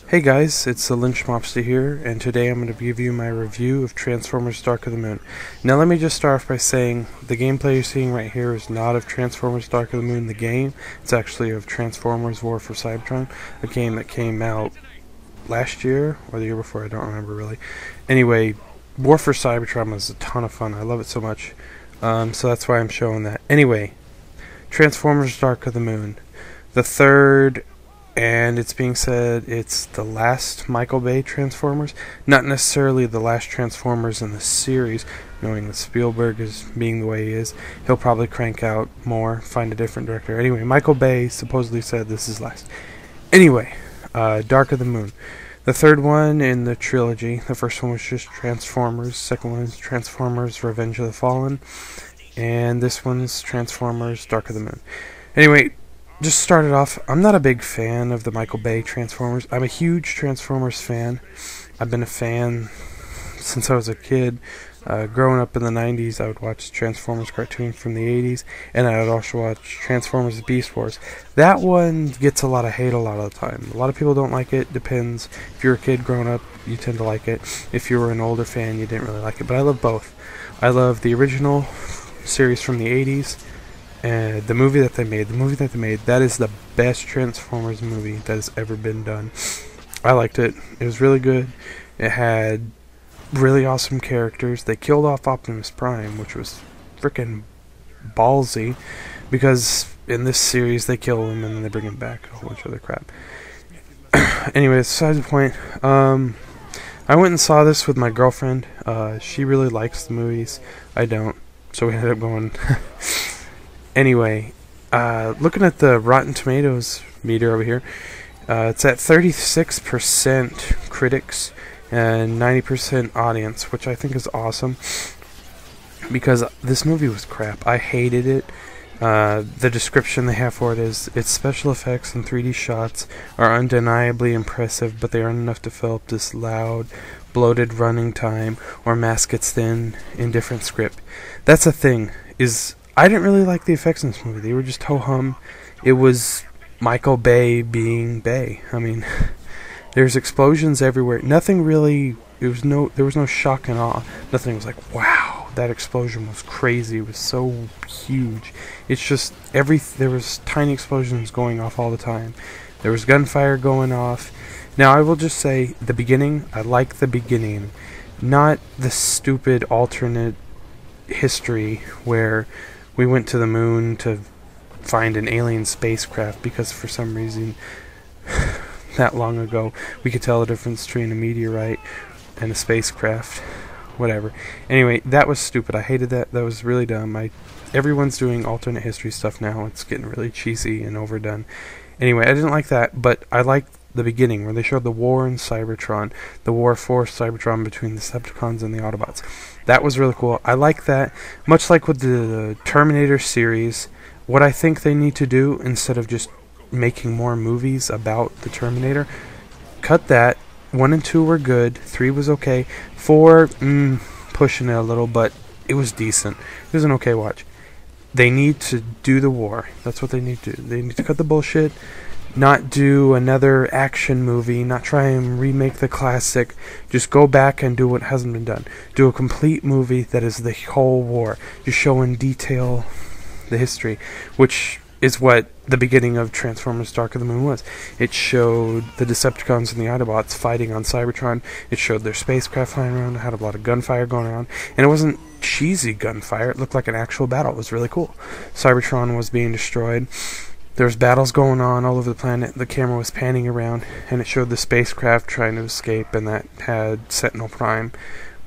Hey guys, it's the Lynch Mobster here, and today I'm going to give you my review of Transformers Dark of the Moon. Now let me just start off by saying the gameplay you're seeing right here is not of Transformers Dark of the Moon, the game. It's actually of Transformers War for Cybertron, a game that came out last year, or the year before, I don't remember really. Anyway, War for Cybertron was a ton of fun, I love it so much, so that's why I'm showing that. Anyway, Transformers Dark of the Moon, the third, and it's being said it's the last Michael Bay Transformers. Not necessarily the last Transformers in the series, knowing that Spielberg is being the way he is. He'll probably crank out more, find a different director. Anyway, Michael Bay supposedly said this is last. Anyway, Dark of the Moon. The third one in the trilogy. The first one was just Transformers. Second one is Transformers Revenge of the Fallen. And this one's Transformers Dark of the Moon. Anyway, just started off, I'm not a big fan of the Michael Bay Transformers. I'm a huge Transformers fan. I've been a fan since I was a kid. Growing up in the 90s, I would watch Transformers cartoons from the 80s, and I would also watch Transformers Beast Wars. That one gets a lot of hate a lot of the time. A lot of people don't like it. Depends. If you're a kid growing up, you tend to like it. If you were an older fan, you didn't really like it. But I love both. I love the original series from the 80s. And the movie that they made, that is the best Transformers movie that has ever been done. I liked it. It was really good. It had really awesome characters. They killed off Optimus Prime, which was freaking ballsy, because in this series they kill him and then they bring him back, a whole bunch of other crap. Anyway, besides the point, I went and saw this with my girlfriend. She really likes the movies. I don't. So we ended up going... Anyway, looking at the Rotten Tomatoes meter over here, it's at 36% critics and 90% audience, which I think is awesome, because this movie was crap. I hated it. The description they have for it is, its special effects and 3D shots are undeniably impressive, but they aren't enough to fill up this loud, bloated running time or mask its thin, indifferent script. That's the thing, is... I didn't really like the effects in this movie. They were just ho-hum. It was Michael Bay being Bay. I mean, there's explosions everywhere. Nothing really... There was no shock and awe. Nothing was like, wow, that explosion was crazy. It was so huge. It's just there was tiny explosions going off all the time. There was gunfire going off. Now, I will just say, the beginning, I like the beginning. Not the stupid alternate history where... we went to the moon to find an alien spacecraft because for some reason that long ago we could tell the difference between a meteorite and a spacecraft. Whatever. Anyway, that was stupid. I hated that. That was really dumb. Everyone's doing alternate history stuff now. It's getting really cheesy and overdone. Anyway, I didn't like that, but I liked the beginning where they showed the war in Cybertron, the war for Cybertron between the Decepticons and the Autobots. That was really cool. I like that. Much like with the Terminator series, what I think they need to do, instead of just making more movies about the Terminator, cut that. 1 and 2 were good. 3 was okay. 4, pushing it a little, but it was decent. It was an okay watch. They need to do the war. That's what they need to do. They need to cut the bullshit. Not do another action movie, not try and remake the classic. Just go back and do what hasn't been done. Do a complete movie that is the whole war. Just show in detail the history, which is what the beginning of Transformers Dark of the Moon was. It showed the Decepticons and the Autobots fighting on Cybertron. It showed their spacecraft flying around. It had a lot of gunfire going around. And it wasn't cheesy gunfire. It looked like an actual battle. It was really cool. Cybertron was being destroyed. There was battles going on all over the planet. The camera was panning around, and it showed the spacecraft trying to escape, and that had Sentinel Prime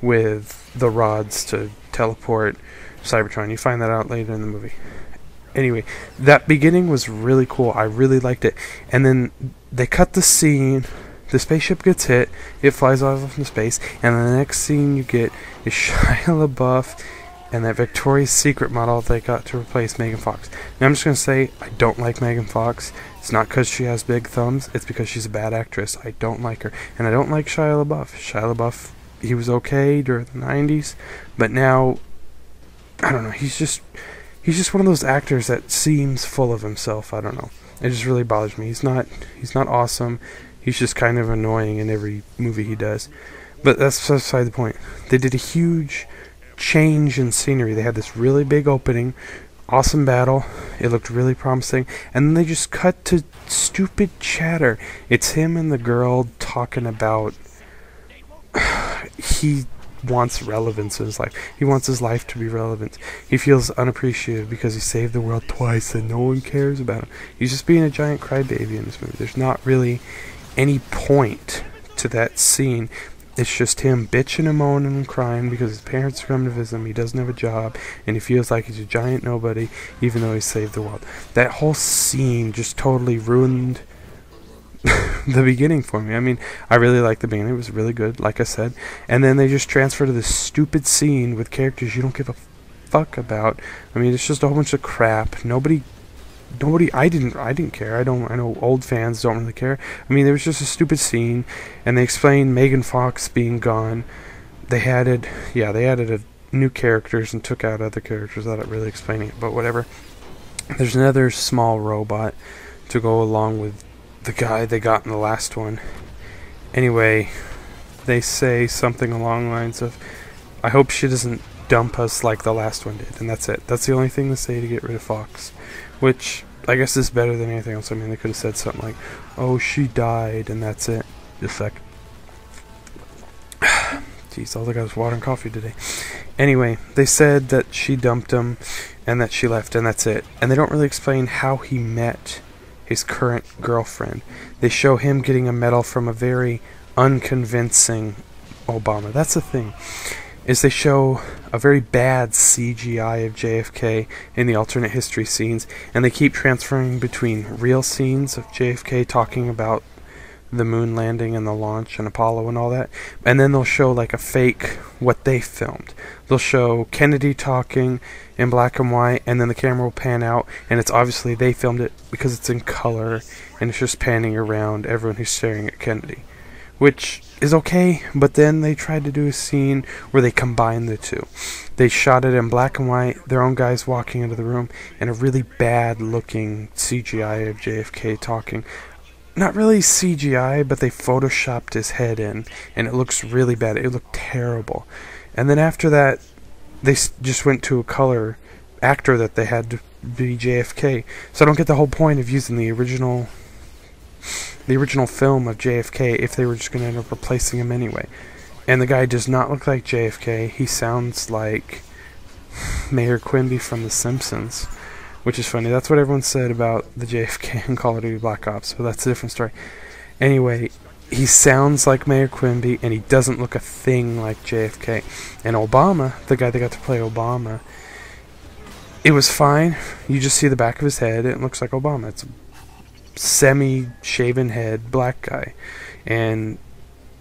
with the rods to teleport Cybertron. You find that out later in the movie. Anyway, that beginning was really cool. I really liked it. And then they cut the scene. The spaceship gets hit. It flies off into space. And the next scene you get is Shia LaBeouf and that Victoria's Secret model they got to replace Megan Fox. Now, I'm just going to say, I don't like Megan Fox. It's not because she has big thumbs. It's because she's a bad actress. I don't like her. And I don't like Shia LaBeouf. Shia LaBeouf, he was okay during the 90s. But now, I don't know. He's just one of those actors that seems full of himself. I don't know. It just really bothers me. He's not awesome. He's just kind of annoying in every movie he does. But that's beside the point. They did a huge change in scenery. They had this really big opening, awesome battle. It looked really promising. And then they just cut to stupid chatter. It's him and the girl talking about he wants relevance in his life. He wants his life to be relevant. He feels unappreciated because he saved the world twice and no one cares about him. He's just being a giant crybaby in this movie. There's not really any point to that scene. It's just him bitching and moaning and crying because his parents are coming to visit him. He doesn't have a job, and he feels like he's a giant nobody, even though he saved the world. That whole scene just totally ruined the beginning for me. I mean, I really liked the beginning. It was really good, like I said. And then they just transfer to this stupid scene with characters you don't give a fuck about. I mean, it's just a whole bunch of crap. Nobody, I didn't care. I know old fans don't really care. I mean, there was just a stupid scene, and they explained Megan Fox being gone. They added a new characters and took out other characters without really explaining it, but whatever. There's another small robot to go along with the guy they got in the last one. Anyway, they say something along the lines of, I hope she doesn't dump us like the last one did, and that's it. That's the only thing they say to get rid of Fox, which I guess is better than anything else. I mean, they could have said something like, oh, she died, and that's it. Just like, jeez, all I got is water and coffee today. Anyway, they said that she dumped him and that she left, and that's it. And they don't really explain how he met his current girlfriend. They show him getting a medal from a very unconvincing Obama. That's the thing, is they show a very bad CGI of JFK in the alternate history scenes, and they keep transferring between real scenes of JFK talking about the moon landing and the launch and Apollo and all that, and then they'll show like a fake what they filmed. They'll show Kennedy talking in black and white, and then the camera will pan out, and it's obviously they filmed it because it's in color, and it's just panning around everyone who's staring at Kennedy, which is okay. But then they tried to do a scene where they combined the two. They shot it in black and white, their own guys walking into the room, and a really bad looking CGI of JFK talking. Not really CGI, but they photoshopped his head in, and it looks really bad. It looked terrible. And then after that, they just went to a color actor that they had to be JFK. So I don't get the whole point of using the original film of JFK if they were just going to end up replacing him anyway. And the guy does not look like JFK. He sounds like Mayor Quimby from The Simpsons, which is funny. That's what everyone said about the JFK in Call of Duty Black Ops, so that's a different story. Anyway, he sounds like Mayor Quimby, and he doesn't look a thing like JFK. And Obama, the guy that got to play Obama, it was fine. You just see the back of his head, and it looks like Obama. It's a semi-shaven head, black guy. And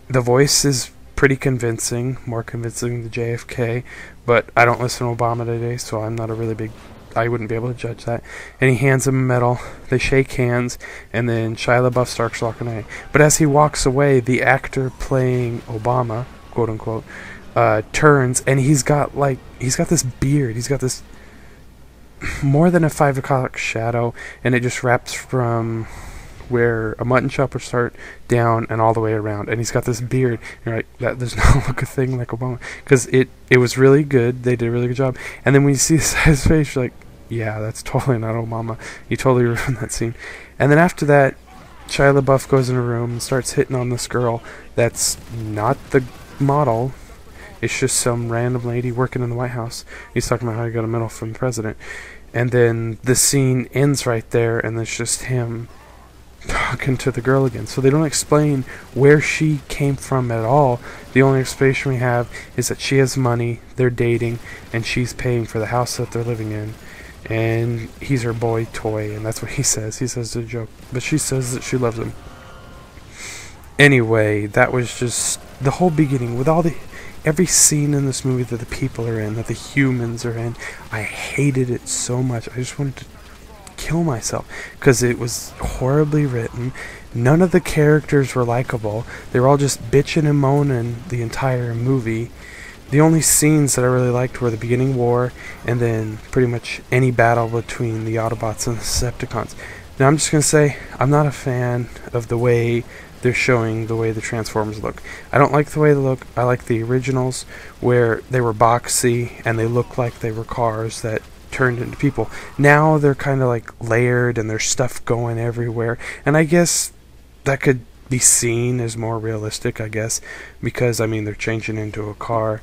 the voice is pretty convincing, more convincing than JFK, but I don't listen to Obama today, so I'm not a really big... I wouldn't be able to judge that. And he hands him a medal. They shake hands, and then Shia LaBeouf starts walking away. But as he walks away, the actor playing Obama, quote unquote, turns, and he's got this beard. He's got this more than a 5 o'clock shadow, and it just wraps from where a mutton chop would start down and all the way around. And he's got this beard. And you're like, that does not look a thing like Obama, because it was really good. They did a really good job. And then when you see his face, you're like, yeah, that's totally not Obama. You totally ruined that scene. And then after that, Shia LaBeouf goes in a room and starts hitting on this girl that's not the model. It's just some random lady working in the White House. He's talking about how he got a medal from the president. And then the scene ends right there, and it's just him talking to the girl again. So they don't explain where she came from at all. The only explanation we have is that she has money, they're dating, and she's paying for the house that they're living in. And he's her boy toy, and that's what he says. He says it's a joke, but she says that she loves him. Anyway, that was just the whole beginning with every scene in this movie that the people are in, that the humans are in. I hated it so much. I just wanted to kill myself because it was horribly written. None of the characters were likable. They were all just bitching and moaning the entire movie. The only scenes that I really liked were the beginning war, and then pretty much any battle between the Autobots and the Decepticons. Now I'm just going to say, I'm not a fan of the way they're showing the way the Transformers look. I don't like the way they look. I like the originals where they were boxy and they looked like they were cars that turned into people. Now they're kind of like layered and there's stuff going everywhere. And I guess that could be seen as more realistic, I guess, because I mean they're changing into a car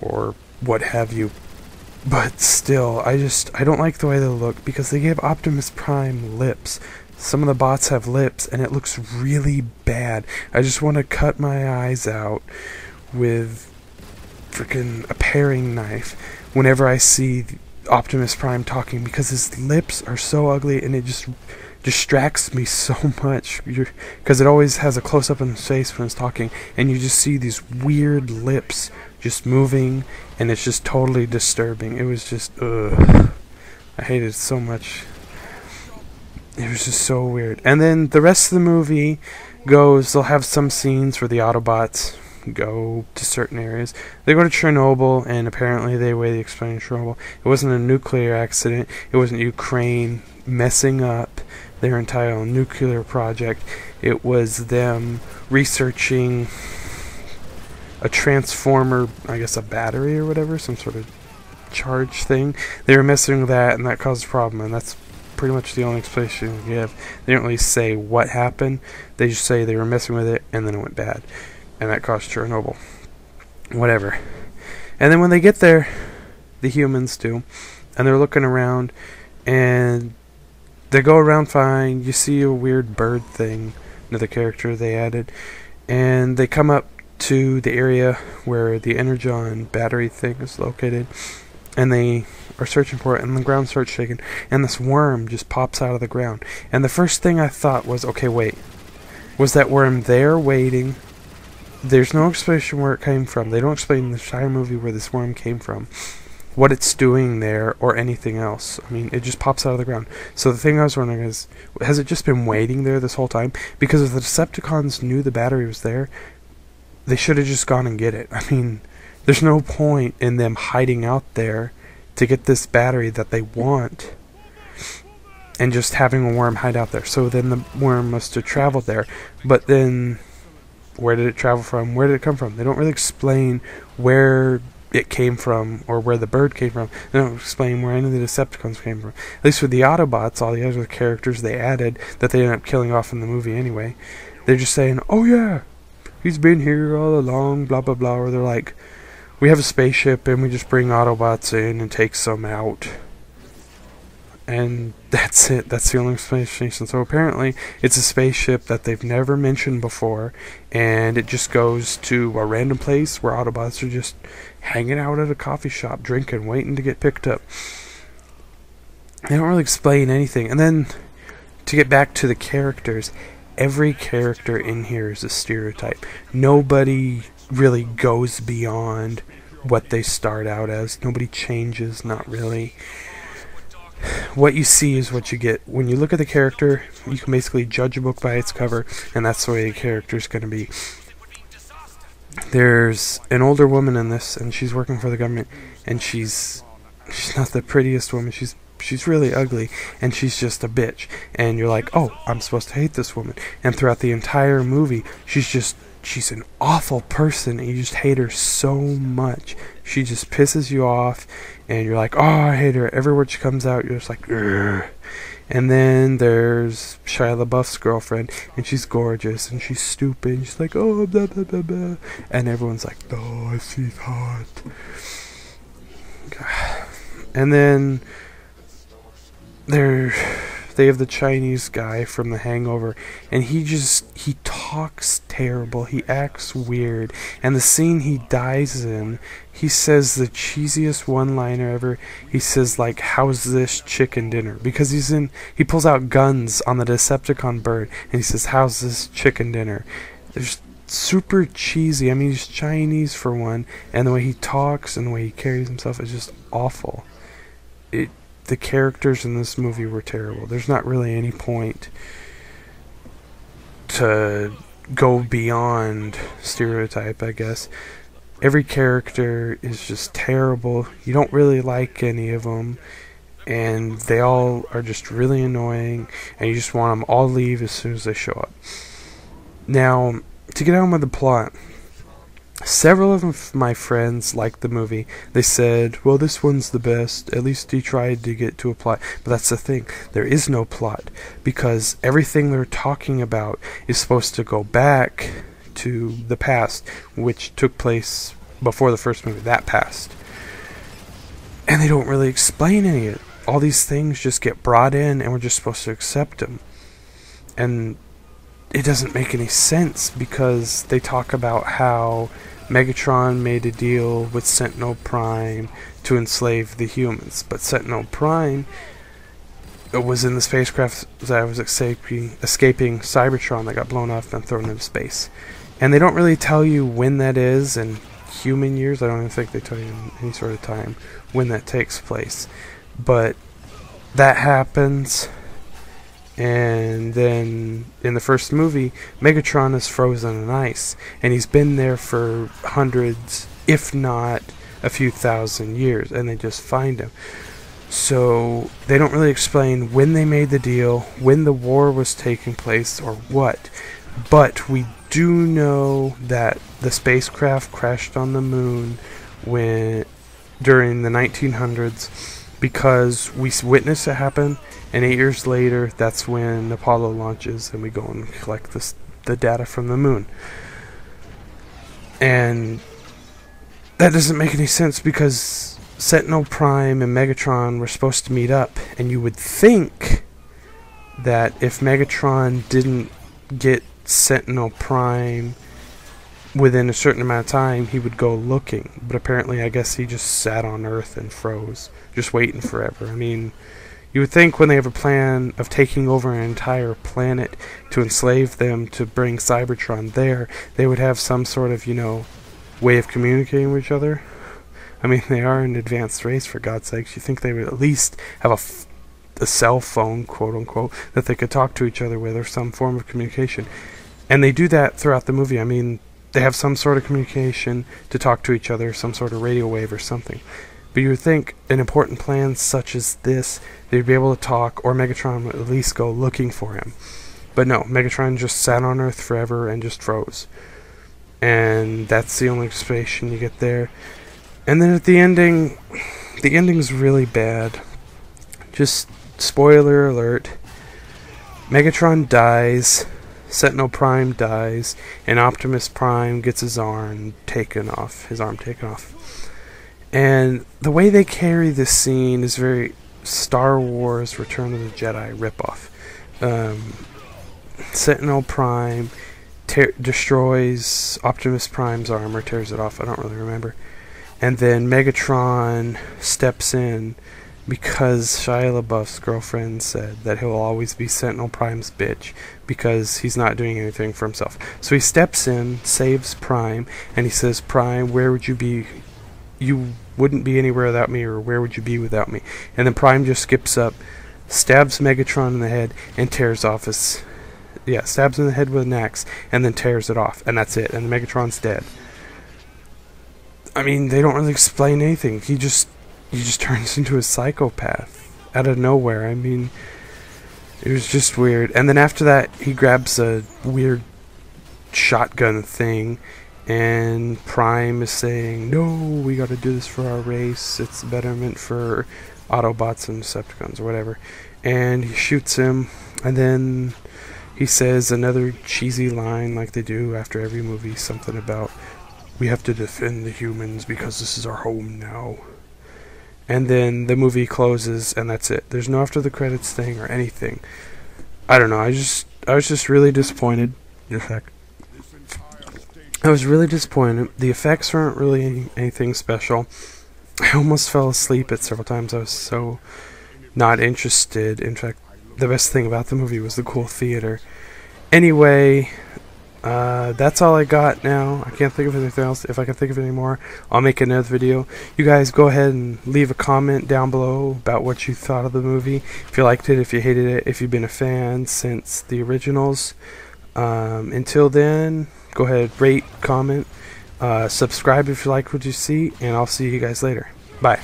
or what have you. But still, I don't like the way they look because they give Optimus Prime lips. Some of the bots have lips and it looks really bad. I just want to cut my eyes out with freaking a paring knife whenever I see Optimus Prime talking, because his lips are so ugly and it just distracts me so much, because it always has a close-up on his face when he's talking and you just see these weird lips just moving and it's just totally disturbing. It was just ugh. I hated it so much. It was just so weird. And then the rest of the movie goes, they'll have some scenes where the Autobots go to certain areas. They go to Chernobyl, and apparently they explain Chernobyl. It wasn't a nuclear accident. It wasn't Ukraine messing up their entire nuclear project. It was them researching a transformer, I guess a battery or whatever, some sort of charge thing. They were messing with that, and that caused a problem, and that's pretty much the only explanation they give. They don't really say what happened. They just say they were messing with it, and then it went bad. And that caused Chernobyl. Whatever. And then when they get there, the humans do, and they're looking around, and they go around fine. You see a weird bird thing, another character they added, and they come up to the area where the Energon battery thing is located, and they are searching for it, and the ground starts shaking, and this worm just pops out of the ground. And the first thing I thought was, okay, wait, was that worm there waiting? There's no explanation where it came from. They don't explain in the entire movie where this worm came from, what it's doing there, or anything else. I mean, it just pops out of the ground. So the thing I was wondering is, has it just been waiting there this whole time? Because if the Decepticons knew the battery was there, they should have just gone and get it. I mean, there's no point in them hiding out there to get this battery that they want and just having a worm hide out there. So then the worm must have traveled there. But then, where did it travel from? Where did it come from? They don't really explain where it came from or where the bird came from. They don't explain where any of the Decepticons came from. At least with the Autobots, all the other characters they added that they ended up killing off in the movie anyway, they're just saying, oh yeah, he's been here all along, blah blah blah. Or they're like, we have a spaceship and we just bring Autobots in and take some out. And that's it. That's the only explanation. So apparently it's a spaceship that they've never mentioned before, and it just goes to a random place where Autobots are just hanging out at a coffee shop, drinking, waiting to get picked up. They don't really explain anything. And then, to get back to the characters, every character in here is a stereotype. Nobody really goes beyond what they start out as. Nobody changes, not really. What you see is what you get. When you look at the character, you can basically judge a book by its cover, and that's the way the character is going to be. There's an older woman in this, and she's working for the government, and she's not the prettiest woman. She's really ugly, and she's just a bitch. And you're like, oh, I'm supposed to hate this woman. And throughout the entire movie, she's an awful person, and you just hate her so much. She just pisses you off, and you're like, oh, I hate her. Every word she comes out, you're just like, ugh. And then there's Shia LaBeouf's girlfriend, and she's gorgeous, and she's stupid, and she's like, oh, blah, blah, blah, blah. And everyone's like, oh, she's hot. And then they have the Chinese guy from The Hangover, and he talks terrible, he acts weird, and the scene he dies in, he says the cheesiest one-liner ever. He says, like, how's this chicken dinner? Because he pulls out guns on the Decepticon bird, and he says, how's this chicken dinner? There's super cheesy. I mean, he's Chinese for one, and the way he talks and the way he carries himself is just awful. The characters in this movie were terrible. There's not really any point to go beyond stereotype, I guess. Every character is just terrible. You don't really like any of them, and they all are just really annoying, and you just want them all to leave as soon as they show up. Now, to get on with the plot, several of my friends liked the movie. They said, well, this one's the best. At least he tried to get to a plot. But that's the thing. There is no plot. Because everything they're talking about is supposed to go back to the past, which took place before the first movie. That past. And they don't really explain any of it. All these things just get brought in and we're just supposed to accept them. And it doesn't make any sense because they talk about how Megatron made a deal with Sentinel Prime to enslave the humans, but Sentinel Prime was in the spacecraft that was escaping Cybertron that got blown up and thrown into space. And they don't really tell you when that is in human years. I don't even think they tell you in any sort of time when that takes place. But that happens. And then in the first movie, Megatron is frozen in ice, and he's been there for hundreds, if not a few thousand years, and they just find him. So they don't really explain when they made the deal, when the war was taking place, or what. But we do know that the spacecraft crashed on the moon during the 1900s, because we witnessed it happen. And 8 years later, that's when Apollo launches, and we go and collect the data from the moon. And that doesn't make any sense because Sentinel Prime and Megatron were supposed to meet up, and you would think that if Megatron didn't get Sentinel Prime within a certain amount of time, he would go looking. But apparently, I guess he just sat on Earth and froze, just waiting forever. I mean, you would think when they have a plan of taking over an entire planet to enslave them to bring Cybertron there, they would have some sort of, way of communicating with each other. I mean, they are an advanced race, for God's sakes. You think they would at least have a cell phone, quote-unquote, that they could talk to each other with, or some form of communication. And they do that throughout the movie. I mean, they have some sort of communication to talk to each other, some sort of radio wave or something. But you would think an important plan such as this, they'd be able to talk, or Megatron would at least go looking for him. But no, Megatron just sat on Earth forever and just froze. And that's the only explanation you get there. And then at the ending's really bad. Just spoiler alert. Megatron dies, Sentinel Prime dies, and Optimus Prime gets his arm taken off. And the way they carry this scene is very Star Wars Return of the Jedi ripoff. Sentinel Prime destroys Optimus Prime's arm, or tears it off, I don't really remember. And then Megatron steps in because Shia LaBeouf's girlfriend said that he'll always be Sentinel Prime's bitch because he's not doing anything for himself. So he steps in, saves Prime, and he says, Prime, where would you be? You wouldn't be anywhere without me, or where would you be without me? And then Prime just skips up, stabs Megatron in the head, and tears off his... Yeah, stabs him in the head with an axe, and then tears it off, and that's it, and Megatron's dead. I mean, they don't really explain anything. He just turns into a psychopath out of nowhere. I mean, it was just weird. And then after that, he grabs a weird shotgun thing, and Prime is saying, no, we gotta do this for our race, it's betterment for Autobots and Decepticons or whatever. And he shoots him, and then he says another cheesy line like they do after every movie, something about, we have to defend the humans because this is our home now. And then the movie closes, and that's it. There's no after the credits thing or anything. I don't know, I was just really disappointed. I was really disappointed. The effects weren't really anything special. I almost fell asleep at several times. I was so not interested. In fact, the best thing about the movie was the cool theater. Anyway, that's all I got now. I can't think of anything else. If I can think of any more, I'll make another video. You guys go ahead and leave a comment down below about what you thought of the movie. If you liked it, if you hated it, if you've been a fan since the originals. Until then, go ahead, rate, comment, subscribe if you like what you see, and I'll see you guys later. Bye.